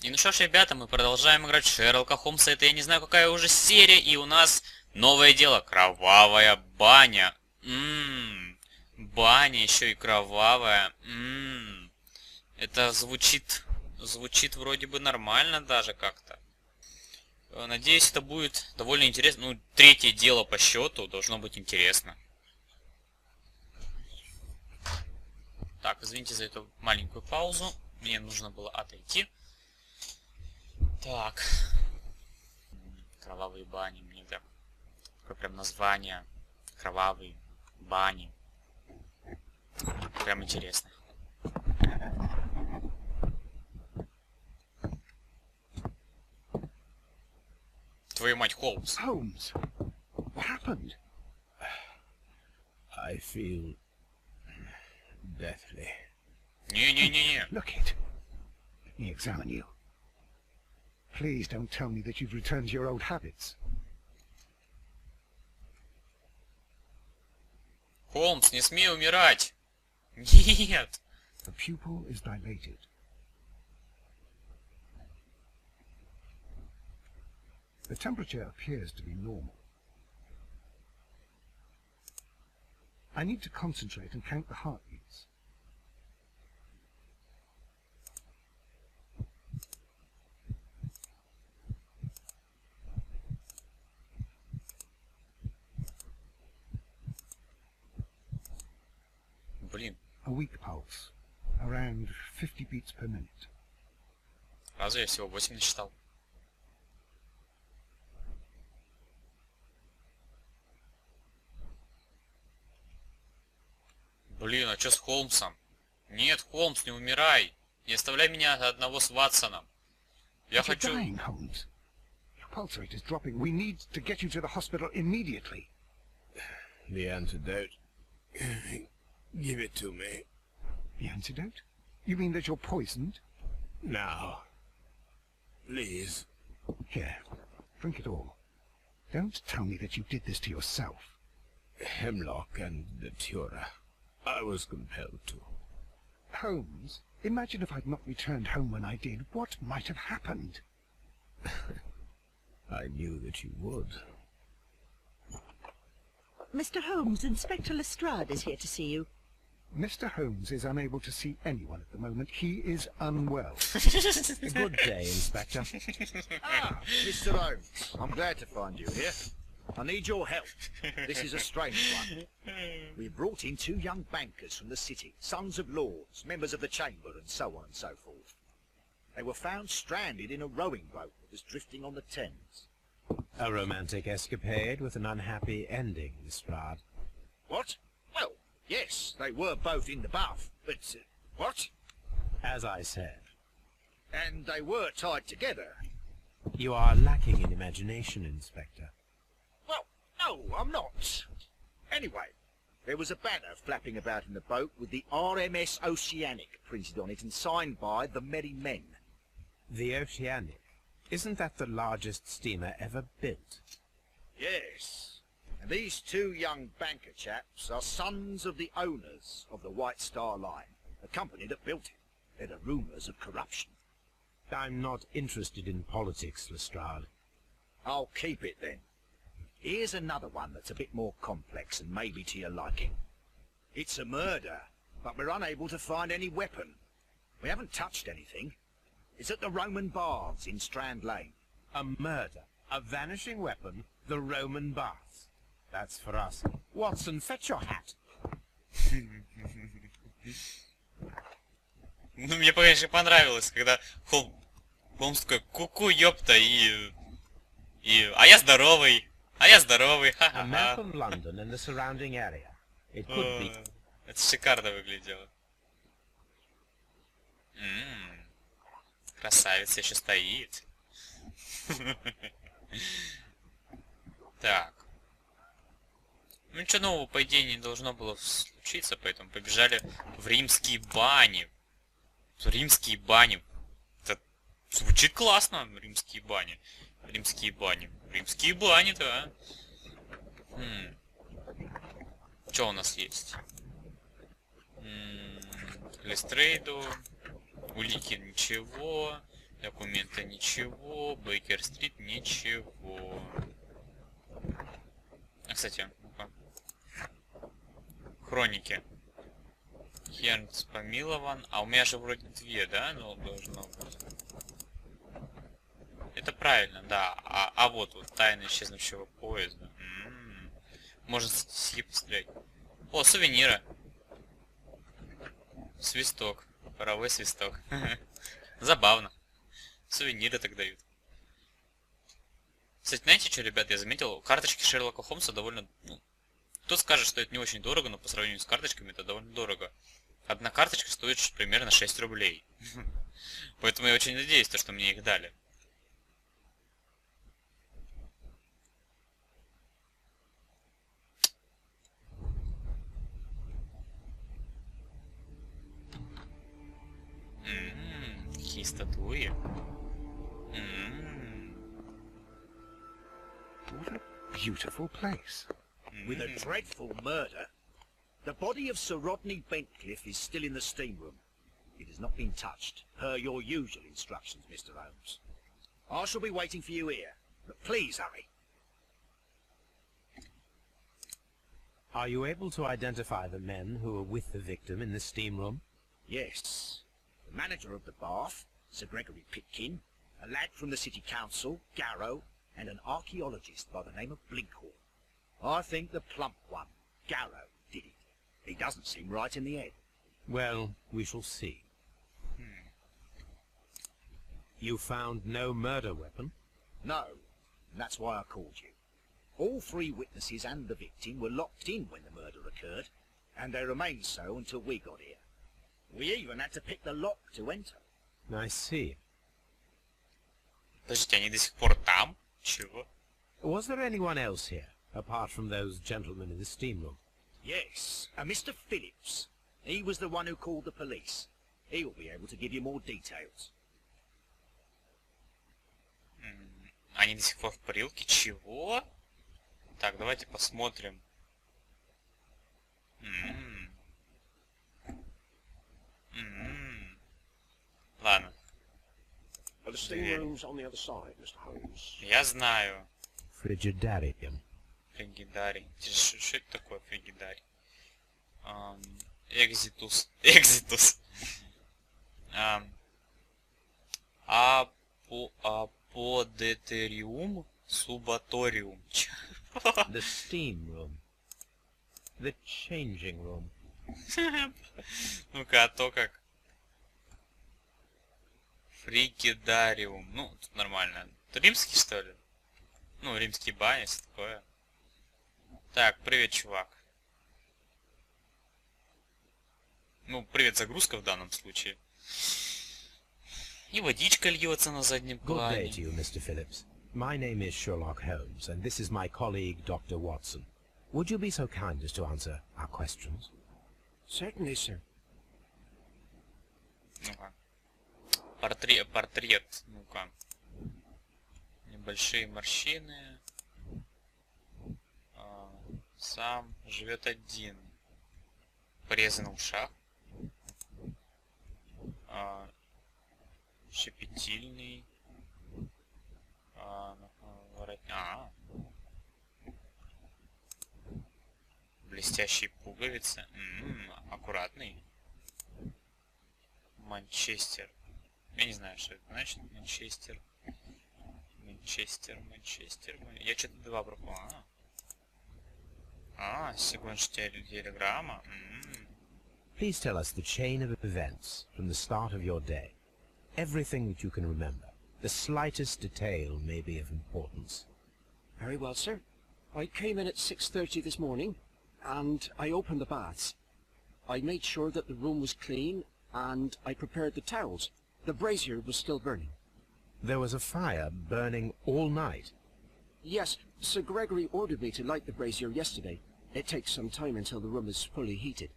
И ну что ж, ребята, мы продолжаем играть в Шерлока Холмса. Это я не знаю, какая уже серия. И у нас новое дело. Кровавая баня. Баня еще и кровавая. Это звучит вроде бы нормально даже как-то. Надеюсь, это будет довольно интересно. Ну, третье дело по счету. Должно быть интересно. Так, извините за эту маленькую паузу. Мне нужно было отойти. Так. Кровавые бани. Мне так. Такое прям название. Кровавые бани. Прям интересно. Твою мать, Холмс. Holmes, what happened? I feel deathly. Не-не-не-не. Look it. Let me examine you. Please don't tell me that you've returned to your old habits. Холмс, не смей умирать. Нет. The pupil is dilated. The temperature appears to be normal. I need to concentrate and count the heartbeats. Блин, A weak pulse, around 50 beats per minute. разве я всего 8 насчитал? Блин, а что с Холмсом? Нет, Холмс, не умирай. Не оставляй меня одного с Ватсоном. Я You're хочу... dying, Holmes. Your pulse rate is dropping. We need to get you to the hospital immediately. The antidote. Give it to me. The antidote? You mean that you're poisoned? Now. Please. Here, drink it all. Don't tell me that you did this to yourself. Hemlock and Datura. I was compelled to. Holmes, imagine if I'd not returned home when I did. What might have happened? I knew that you would. Mr. Holmes, Inspector Lestrade is here to see you. Mr. Holmes is unable to see anyone at the moment. He is unwell. Good day, Inspector. Mr. Holmes, I'm glad to find you here. I need your help. This is a strange one. We've brought in 2 young bankers from the city, sons of lords, members of the chamber, and so on and so forth. They were found stranded in a rowing boat that was drifting on the Thames. A romantic escapade with an unhappy ending, Lestrade. What? Well, yes, they were both in the bath, but... what? As I said, And they were tied together. you are lacking in imagination, Inspector. Well, no, I'm not. Anyway, there was a banner flapping about in the boat with the RMS Oceanic printed on it and signed by the Merry Men. The Oceanic. Isn't that the largest steamer ever built? Yes. And these 2 young banker chaps are sons of the owners of the White Star Line, the company that built it. There are rumours of corruption. I'm not interested in politics, Lestrade. I'll keep it then. Here's another one that's a bit more complex and maybe to your liking. It's a murder, but we're unable to find any weapon. We haven't touched anything. It's at the Roman Baths in Strand Lane. A murder, a vanishing weapon, the Roman baths. That's for us. Watson, fetch your hat. Ну, мне, конечно, понравилось, когда Холмс такой, ку-ку, ёпта, а я здоровый, A map ха-ха-ха. of London and the surrounding area. It could be... Это шикарно выглядело. Красавица еще стоит. Так. Ну ничего нового, по идее, не должно было случиться, поэтому побежали в римские бани. Римские бани. Это звучит классно, римские бани. Римские бани. Римские бани, да. Что у нас есть? Лестрейду. Улики ничего. Документы ничего. Бейкер-стрит ничего. А, кстати, ну-ка. Хроники. Хернс помилован. А у меня же вроде 2, да? Ну, должно быть. Это правильно, да. А вот тайна исчезнувшего поезда. Можно с пострелять. О, сувениры. Свисток. Паровой свисток. Забавно. Сувениры так дают. Кстати, знаете что, ребят, я заметил, карточки Шерлока Холмса довольно... Ну, кто скажет, что это не очень дорого, но по сравнению с карточками это довольно дорого. Одна карточка стоит примерно 6 рублей. Поэтому я очень надеюсь, что мне их дали. Какие статуи. What a beautiful place. With a dreadful murder. The body of Sir Rodney Bentcliffe is still in the steam room. It has not been touched, per your usual instructions, Mr. Holmes. I shall be waiting for you here, but please hurry. Are you able to identify the men who were with the victim in the steam room? Yes. The manager of the bath, Sir Gregory Pitkin, a lad from the City Council, Garrow, and an archaeologist by the name of Blinkhorn. I think the plump one, Garrow, did it. He doesn't seem right in the head. Well, we shall see. You found no murder weapon? No, and that's why I called you. All 3 witnesses and the victim were locked in when the murder occurred, and they remained so until we got here. We even had to pick the lock to enter. I see. Подождите, они до сих пор там? Чего? Was there anyone else here, apart from those gentlemen in the steam room? Yes, a Mr. Phillips. He was the one who called the police. He will be able to give you more details. Они до сих пор в парилке? Чего? Так, давайте посмотрим. Ладно. The steam room's on the other side, Mr. Holmes. Я знаю. Frigidarium. Фригидарий. Что это такое фригидарий? Экзитус. Экзитус. Аподетериум субаториум. The steam room. The changing room. Ну-ка, а то как? Фригидариум. Ну, тут нормально. Римский, что ли? Ну, римские бани, все такое. Так, привет, чувак. Ну, привет, загрузка в данном случае. И водичка льется на заднем Good day плане. to you, Mr. Phillips. My name is Sherlock Holmes, and this is my colleague, Dr. Watson. Would you be so kind as to answer our questions? Certainly, sir. Ну-ка. Портрет. Ну-ка. Небольшие морщины. Сам живет один. Порезы на ушах. Щепетильный. Блестящие пуговицы. Аккуратный. Манчестер. Я не знаю, что это значит. Манчестер. Я что-то 2 пропал. Сегодняшняя телеграмма. Please tell us the chain of events from the start of your day. Everything that you can remember. The slightest detail may be of importance. Very well, sir. I came in at 6:30 this morning, and I opened the baths. I made sure that the room was clean, and I prepared the towels. The brazier was still burning. There was a fire burning all night. Yes, Sir Gregory ordered me to light the brazier yesterday. It takes some time until the room is fully heated.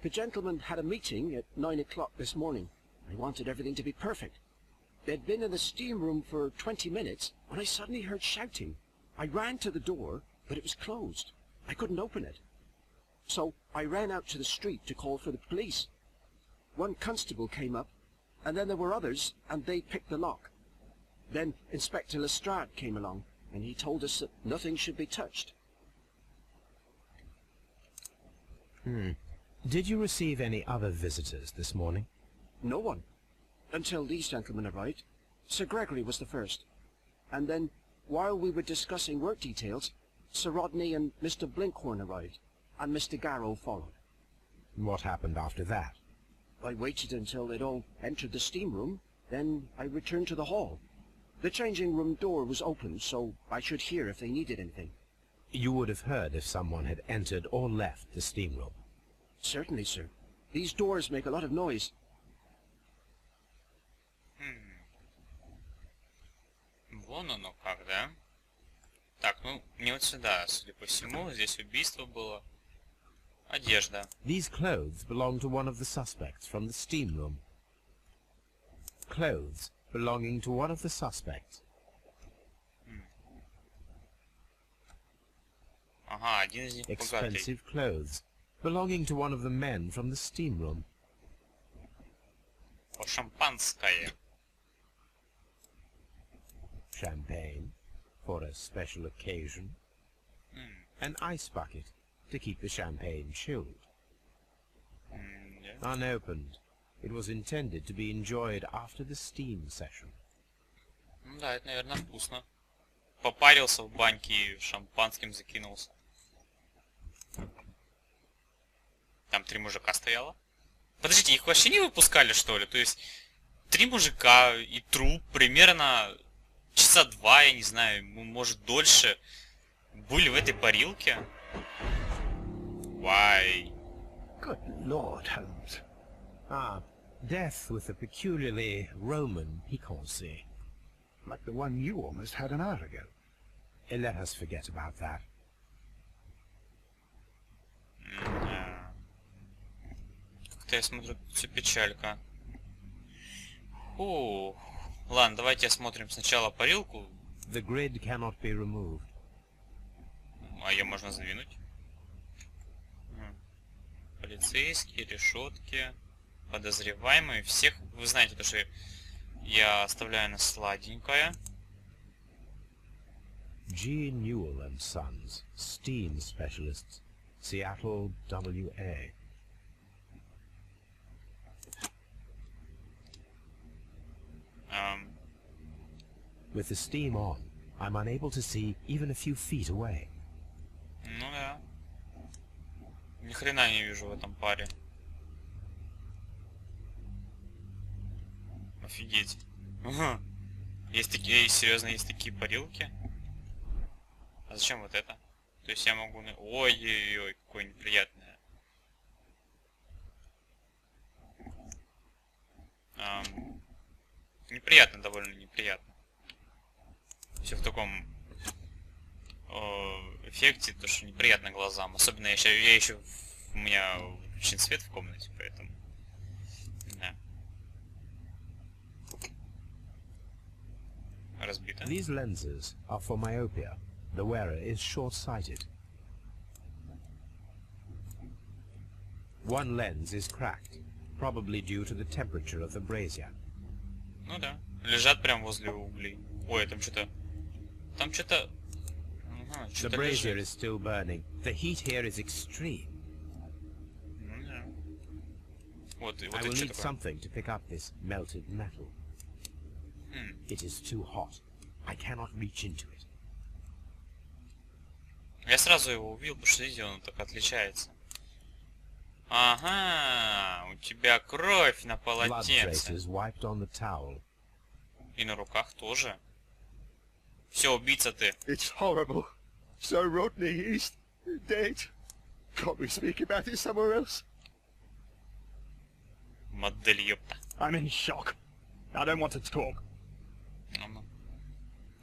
The gentlemen had a meeting at 9 o'clock this morning. I wanted everything to be perfect. They'd been in the steam room for 20 minutes when I suddenly heard shouting. I ran to the door, but it was closed. I couldn't open it. So I ran out to the street to call for the police. One constable came up, and then there were others, and they picked the lock. Then Inspector Lestrade came along, and he told us that nothing should be touched. Did you receive any other visitors this morning? No one. Until these gentlemen arrived. Sir Gregory was the first. And then, while we were discussing work details, Sir Rodney and Mr. Blinkhorn arrived, and Mr. Garrow followed. What happened after that? I waited until they'd all entered the steam room, then I returned to the hall. The changing room door was open, so I should hear if they needed anything. You would have heard if someone had entered or left the steam room. Certainly, sir. These doors make a lot of noise. Вон оно как, да? Так, ну, не вот сюда, судя по всему. Здесь убийство было. Одежда. These clothes belong to one of the suspects from the steam room. Clothes belonging to one of the suspects. Ага, один из них богатый. Expensive clothes belonging to one of the men from the steam room. О, шампанское. Champagne for a special occasion. An ice bucket to keep the champagne chilled. Да. Unopened. It was intended to be enjoyed after the steam session. Ну да, это, наверное, вкусно. Попарился в баньке и шампанским закинулся. Там 3 мужика стояло. Подождите, их вообще не выпускали, что ли? То есть 3 мужика и труп примерно часа 2, я не знаю, может дольше, были в этой парилке. Why? Good Lord, Holmes. Ah, death with a peculiarly Roman piquancy. Like the one you almost had an hour ago. Let us forget about that. Как-то я смотрю, все печалька. Фу. Ладно, давайте осмотрим сначала парилку. The grid cannot be removed. А ее можно сдвинуть. Полицейские, решетки, подозреваемые. Всех, вы знаете, то, что я оставляю на сладенькое. G. Newell and Sons, steam specialists, Seattle, WA. With the steam on, I'm unable to see even a few feet away. Ну да. Ни хрена не вижу в этом паре. Офигеть. Ага. Есть такие, серьезно, есть такие парилки. А зачем вот это? То есть я могу... Ой-ой-ой, какое неприятное. Неприятно, довольно неприятно. Все в таком эффекте, то что неприятно глазам. Особенно я еще у меня включен свет в комнате, поэтому. Да. Разбито. These lenses are for myopia. The wearer is short-sighted. One lens is cracked, probably due to the temperature of the brazier. Ну да. Лежат прям возле углей. Ой, там что-то... Там что-то... Ага, The что-то brazier лежит. is still burning. The heat here is extreme. Ну да. Вот, и I вот will это что need такое? something to pick up this melted metal. It is too hot. I cannot reach into it. Я сразу его увидел, потому что, видите, он так отличается. Ага, у тебя кровь на Blood полотенце. traces wiped on the towel. И на руках тоже. Все, убийца ты. It's horrible. Sir Rodney is dead. Can't we speak about it somewhere else? Модель, ёпта. I'm in shock. I don't want to talk. Ну-ну.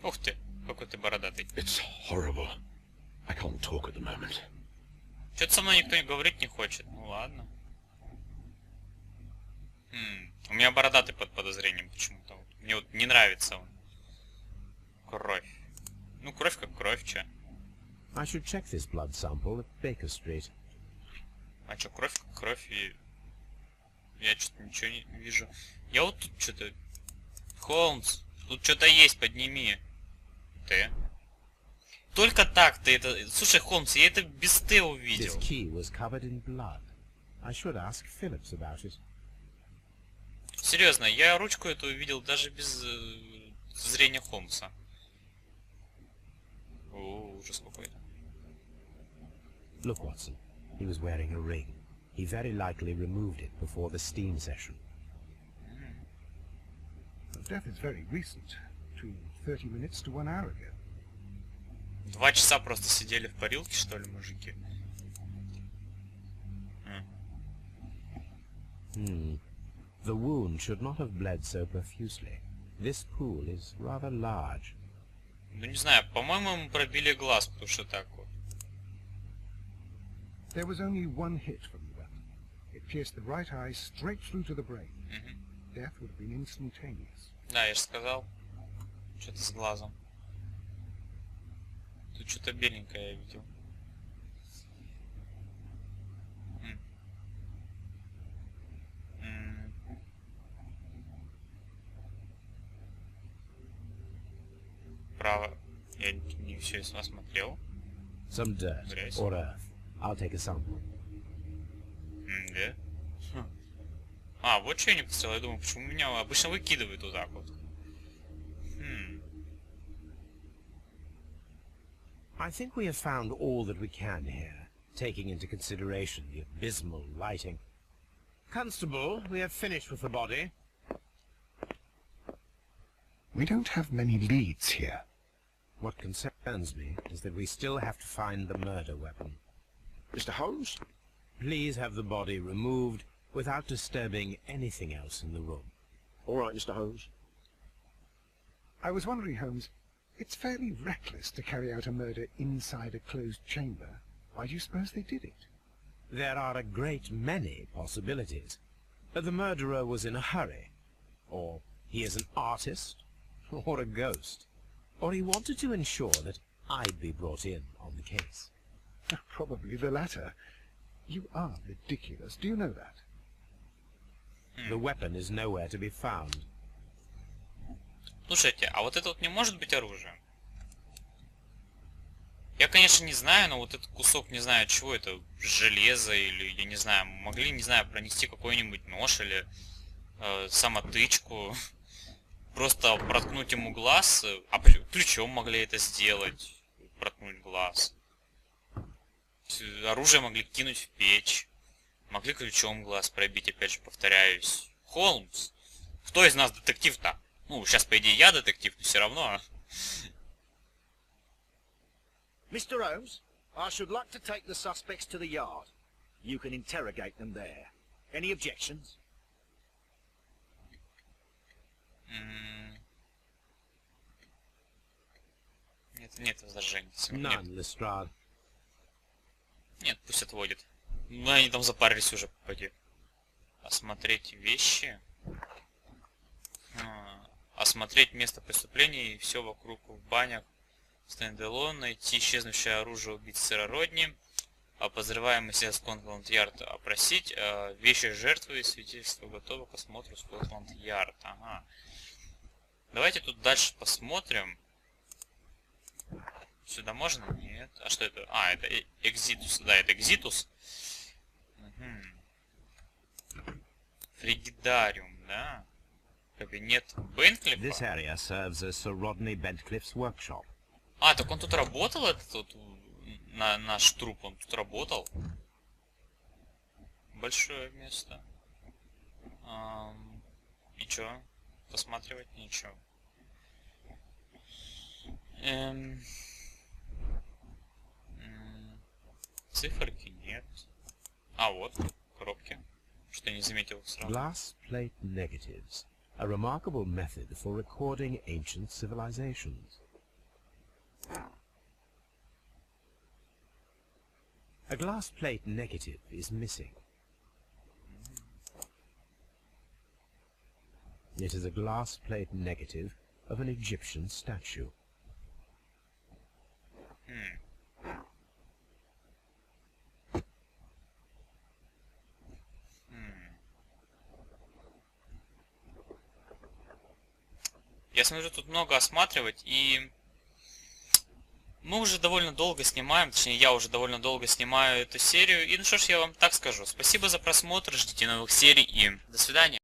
Ух ты, какой ты бородатый. It's horrible. I can't talk at the moment. Что-то со мной никто говорить не хочет. Ну ладно. У меня бородатый под подозрением почему-то. Вот. Мне вот не нравится он. Кровь. Ну, кровь как кровь, чё. I should check this blood sample at Baker Street. А чё, кровь как кровь и... Я что-то ничего не вижу. Я вот тут что-то... Холмс, тут что-то есть, подними. Т. Только так ты это... Слушай, Холмс, я это без Т This увидел. key was covered in blood. I should ask Phillips about it. Серьезно, я ручку эту увидел даже без зрения Холмса. О, ужас какой-то. Look, Watson. He was wearing a ring. He very likely removed it before the steam session. The death is very recent, between 30 minutes to 1 hour ago. 2 часа просто сидели в парилке, что ли, мужики? The wound should not have bled so profusely. This pool is rather large. Ну не знаю, по-моему, ему пробили глаз, потому что так вот. There was only one hit from the weapon. It pierced the right eye straight through to the brain. Death would have been instantaneous. Да, я же сказал. Что-то с глазом. Тут что-то беленькое я видел. Право. Я не все осмотрел. Some dirt Грязь. or earth. I'll take a sample. Да? А, вот что я не посмотрел. Я думаю, почему меня обычно выкидывают вот так вот. I think we have found all that we can here, taking into consideration the abysmal lighting. Constable, we have finished with the body. We don't have many leads here. What concerns me is that we still have to find the murder weapon. Mr. Holmes? Please have the body removed without disturbing anything else in the room. All right, Mr. Holmes. I was wondering, Holmes, it's fairly reckless to carry out a murder inside a closed chamber. Why do you suppose they did it? There are a great many possibilities. The murderer was in a hurry, or he is an artist, or a ghost, or he wanted to ensure that I'd be brought in on the case. Probably the latter. You are ridiculous. Do you know that? The weapon is nowhere to be found. Слушайте, а вот это вот не может быть оружием? Я, конечно, не знаю, но вот этот кусок, не знаю, чего это, железо или, я не знаю, могли, не знаю, пронести какой-нибудь нож или самотычку, просто проткнуть ему глаз, а ключом могли это сделать, проткнуть глаз. Оружие могли кинуть в печь, могли ключом глаз пробить, опять же, повторяюсь. Холмс, кто из нас детектив-то? Ну, сейчас, по идее, я детектив, но все равно. Mr. Holmes, I should like to take the suspects to the yard. You can interrogate them there. Any objections? Нет возражений. None, Lestrade. Нет, пусть отводит. Ну, они там запарились уже, поди. Осмотреть вещи. Осмотреть место преступления и все вокруг в банях. Стенделон, найти исчезнувшее оружие убить сэра Родни. Подозреваемый сидят в Скотланд-Ярд опросить. Вещи жертвы и свидетельства готовы к осмотру Скотланд-Ярд. Ага. Давайте тут дальше посмотрим. Сюда можно? Нет. А что это? А, это Экзитус. Да, это Экзитус. Фригидариум, да. Кабинет Бентклифа. This area serves as Sir Rodney Bentcliffe's workshop. А, так он тут работал, этот вот, наш труп, он тут работал. Большое место. И чё? Посматривать ничего. Циферки нет. А, вот, коробки. Что не заметил сразу. Glass plate negatives. A remarkable method for recording ancient civilizations. A glass plate negative is missing. It is a glass plate negative of an Egyptian statue. Я смотрю, тут много осматривать, и мы уже довольно долго снимаем, точнее, я уже довольно долго снимаю эту серию. И ну что ж, я вам так скажу. Спасибо за просмотр, ждите новых серий и до свидания.